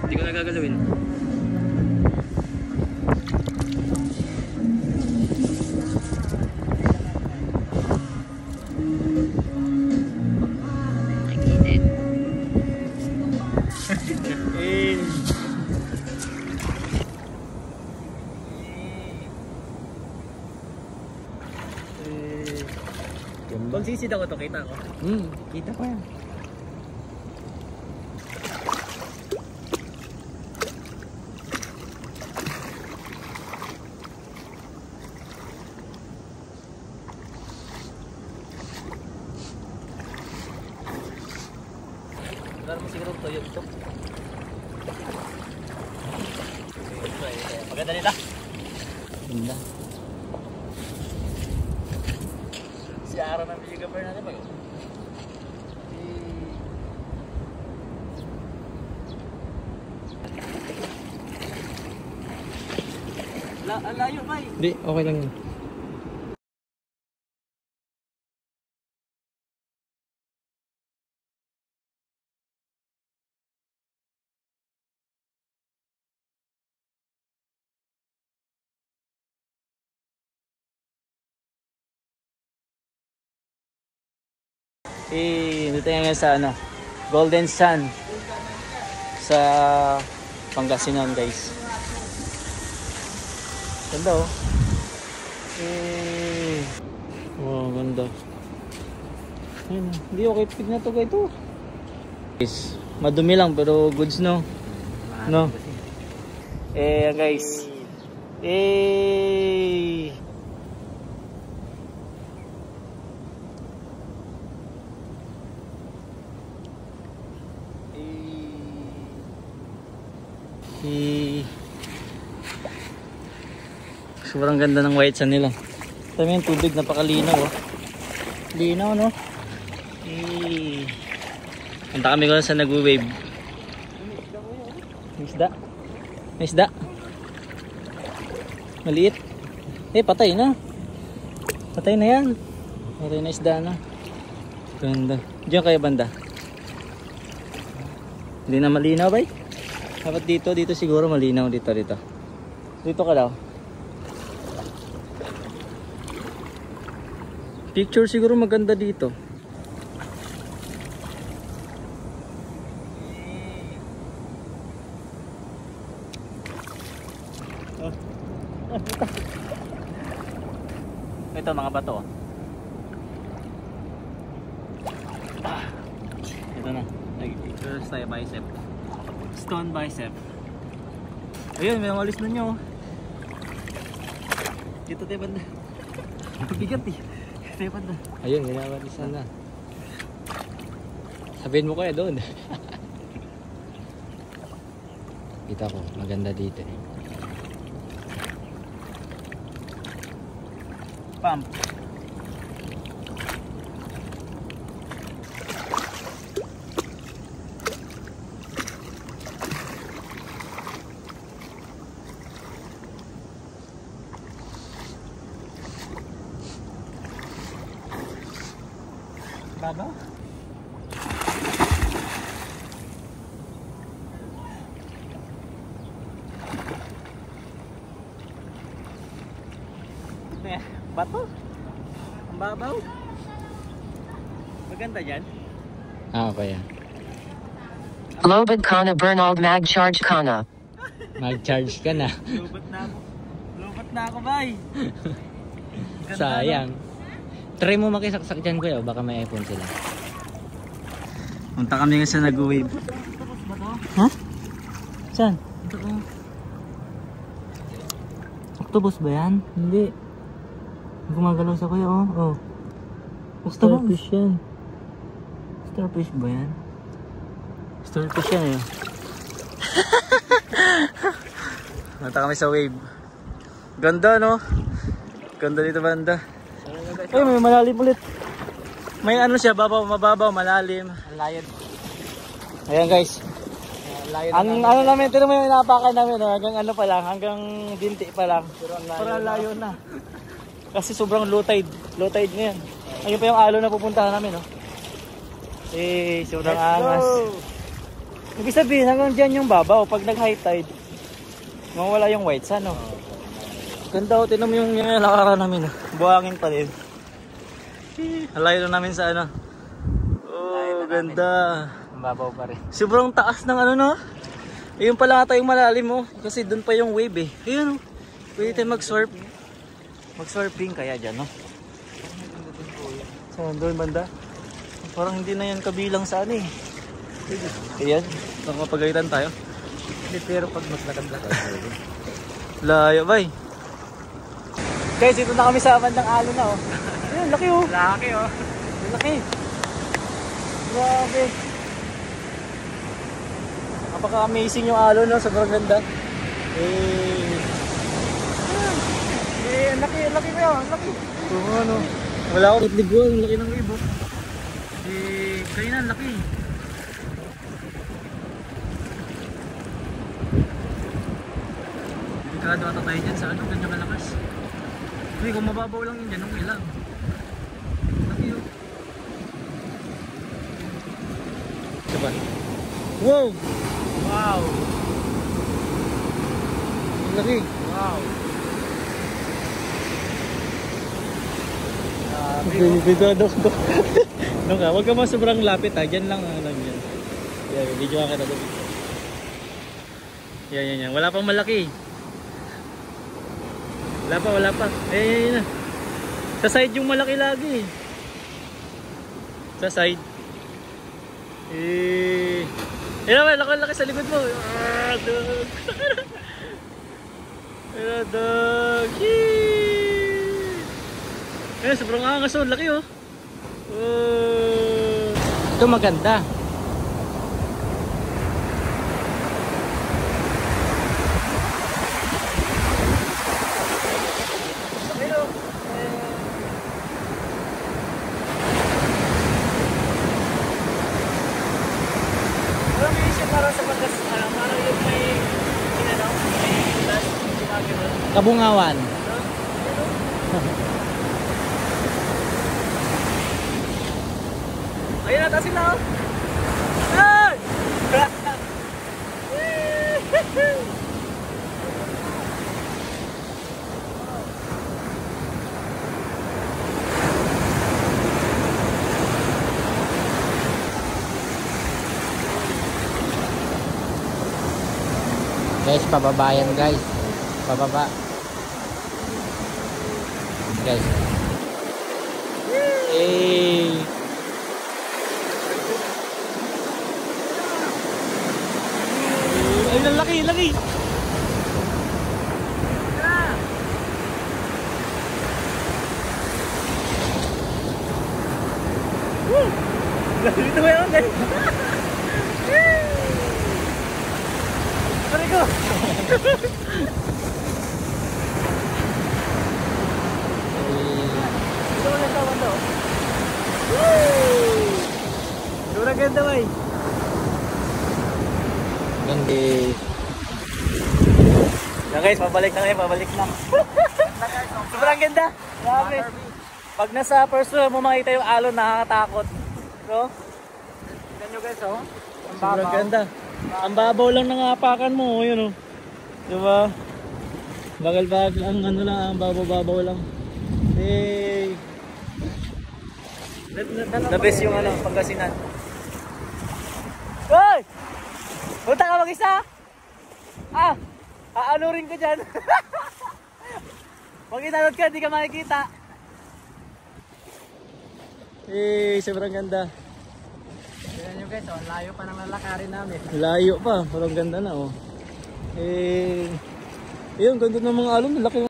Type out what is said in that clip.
Hindi ko na gagalawin. Kung sisid ako to, kita ko. Kita ko yan. Meron mo siguro toyo ito. Maganda nila. Ganda. Si Ara ng videographer natin ba yun? Layo ba eh? Hindi, okay lang yun. Dito ngayon sa ano, Golden Sand sa Pangasinan, guys. Ganda oh. Wow, ganda. Ayun, hindi okay pig na to guys to. Guys, madumi lang pero goods no. No. Guys. Sobrang ganda ng white sand nila. Tama yung tubig, napakalinaw oh. Linaw no. Punta kami ko sa nagwe-wave. May isda. May isda. Maliit. Patay na. Patay na yan. Patay na isda na. Ganda. Diyan kayo banda. Hindi na malinaw ba? Dapat dito siguro malinaw dito. Dito ka daw. Picture siguro maganda dito. Ito mga bato. Ito na. Nag-pictures tayo bicep. Stone bicep. Ayun, may umalis na nyo. Dito tayo banda. Bigat eh. Tayo banda. Ayun, ginawalisan na. Sabihin mo kaya doon. Kita ko, maganda dito eh. Pump. Bago? Bato? Ang babaw? Maganda dyan? Okay yan. Lobad kana Bernald mag-charge kana. Mag-charge ka na. Lubat na ako, bay. Sayang. Try mo makisaksak dyan kuya, baka may iPhone sila. Punta kami nga sa nag-wave. Ha? Saan? Ito ko. Octopus ba yan? Hindi. Gumagalaw sa kuya oh. Oh. Starfish yan. Starfish ba yan? Starfish yan eh. Punta kami sa wave. Ganda no? Ganda dito banda. Ay, may malalim ulit. May ano siya, mababaw, malalim. Ang layo. Ayan guys. Ang ano namin, tino mo yung inapakan namin, hanggang ano pa lang, hanggang dinti pa lang. Pero ang layo na. Kasi sobrang low tide na yan. Ayun pa yung alo na pupuntahan namin, no? Sobrang angas. Ibig sabihin, hanggang dyan yung babaw. Pag nag-high tide, mawala yung white sand, no? Ganda, oh. Tinan mo yung lakaran namin, oh. Buhangin pa din. Halayo na namin sa ano. Oh, ganda. Ang babaw pa rin. Sobrang taas ng ano, no? Ayun pala ata yung malalim, oh. Kasi doon pa yung wave, eh. Ayun, oh. Pwede tayo mag-surf. Mag-surfing kaya dyan, no? Saan doon, banda? Parang hindi na yan kabilang sa ano, eh. Ayan, nakapagalitan tayo. Hindi, pero pag mas lakad-lakad. Layo, bay. Guys, ito na kami sa bandang alo na, oh. Ayun, laki, oh. Laki, oh. Laki. Grabe. Napaka-amazing yung alo, no? Sobrang ganda. Ang laki ko yun, ang laki. Oo, ano. Wala akong ligo, ang laki ng wave, oh. Kanina, ang laki. Delikado ata tayo dyan sa ano, ganyan kalakas. Uy, kung mababaw lang yun dyan, okay lang. Laki, oh. Diba? Wow! Wow! Ang laki. Wow! Bigado ko. Nung ka, huwag ka mo sobrang lapit, ha. Diyan lang, lang yan. Yan, video ka na doon. Yan. Wala pang malaki. Wala pa. Yan. Sa side yung malaki lagi. Sa side. Yan, laki sa likod mo. Dog. Dog. Eh, sobrang angas, oh. Laki, oh. Ito maganda. Kabungawan. Ayun na, tasin na, oh. Ay! Guys, pababa yan, guys. Pababa. Guys. Ay, laki. Woo! Dito ba yun, guys? Sorry ko. Ito mo na sa bando. Woo! Sobrang ganda, bay. Ganda. Na guys, pabalik na. Sobrang ganda. Grabe. Pag nasa first floor mo makita yung alon, nakakatakot. No? Tignan nyo, guys, oh. Sobrang ganda. Ang babaw lang ng apakan mo, yun, oh. Diba? Bagal-bagal ang ano lang, ang babaw lang. Hey. The best yung ano, Pangasinan. Hoy! Punta ka mag-isa? Aanurin ko dyan. Pag inanod ka, di ka makikita. Eh, sobrang ganda. Tignan nyo, guys, oh. Layo pa ng lalakarin namin. Layo pa, parang ganda na, oh. Eh, yun, ganda ng mga alon, laki.